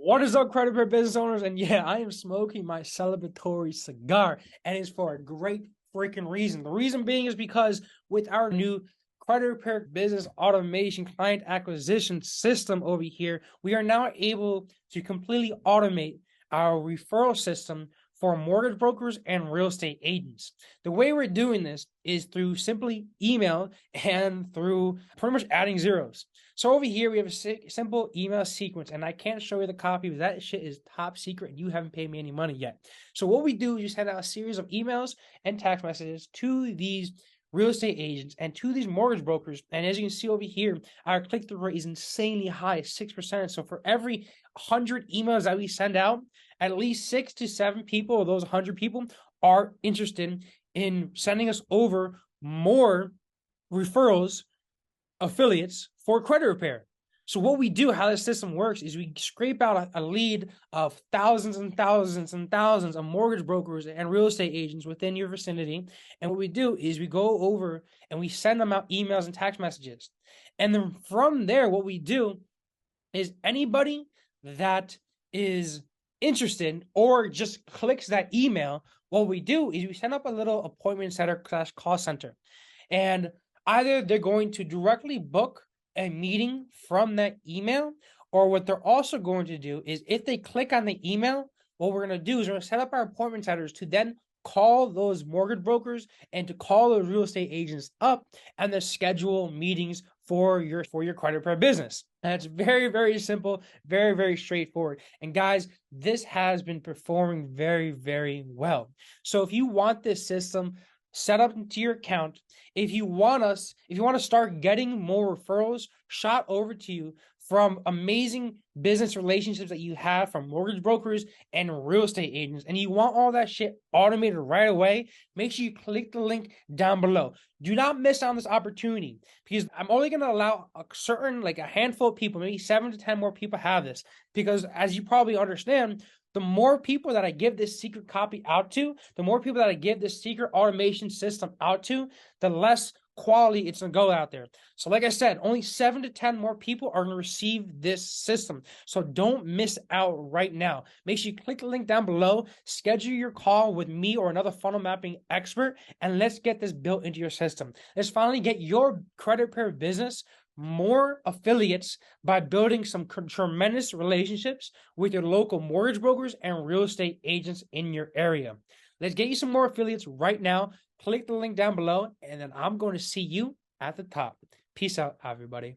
What is up, credit repair business owners? And yeah, I am smoking my celebratory cigar, and it's for a great freaking reason. The reason being is because with our new credit repair business automation client acquisition system over here, we are now able to completely automate our referral system for mortgage brokers and real estate agents. The way we're doing this is through simply email and through pretty much adding zeros. So over here, we have a simple email sequence, and I can't show you the copy because that shit is top secret and you haven't paid me any money yet. So what we do is you send out a series of emails and text messages to these real estate agents and to these mortgage brokers. And as you can see over here, our click-through rate is insanely high, 6%. So for every 100 emails that we send out, at least 6 to 7 people of those 100 people are interested in sending us over more referrals, affiliates for credit repair. So what we do, how this system works, is we scrape out a lead of thousands and thousands and thousands of mortgage brokers and real estate agents within your vicinity. And what we do is we go over and we send them out emails and text messages. And then from there, what we do is anybody that is interested or just clicks that email, what we do is we send up a little appointment setter / call center. And either they're going to directly book a meeting from that email, or what they're also going to do is if they click on the email, what we're going to do is we're going to set up our appointment setters to then call those mortgage brokers and to call those real estate agents up and to schedule meetings for your credit repair business. And it's very, very simple, very, very straightforward. And guys, this has been performing very, very well. So if you want this system set up into your account, if you want to start getting more referrals shot over to you from amazing business relationships that you have from mortgage brokers and real estate agents, and you want all that shit automated right away, make sure you click the link down below. Do not miss on this opportunity, because I'm only going to allow a handful of people, maybe 7 to 10 more people have this, because as you probably understand, the more people that I give this secret copy out to, the more people that I give this secret automation system out to, the less quality it's going to go out there. So like I said, only 7 to 10 more people are going to receive this system. So don't miss out right now. Make sure you click the link down below, schedule your call with me or another funnel mapping expert, and let's get this built into your system. Let's finally get your credit repair business more affiliates by building some tremendous relationships with your local mortgage brokers and real estate agents in your area. Let's get you some more affiliates right now. Click the link down below, and then I'm going to see you at the top. Peace out, everybody.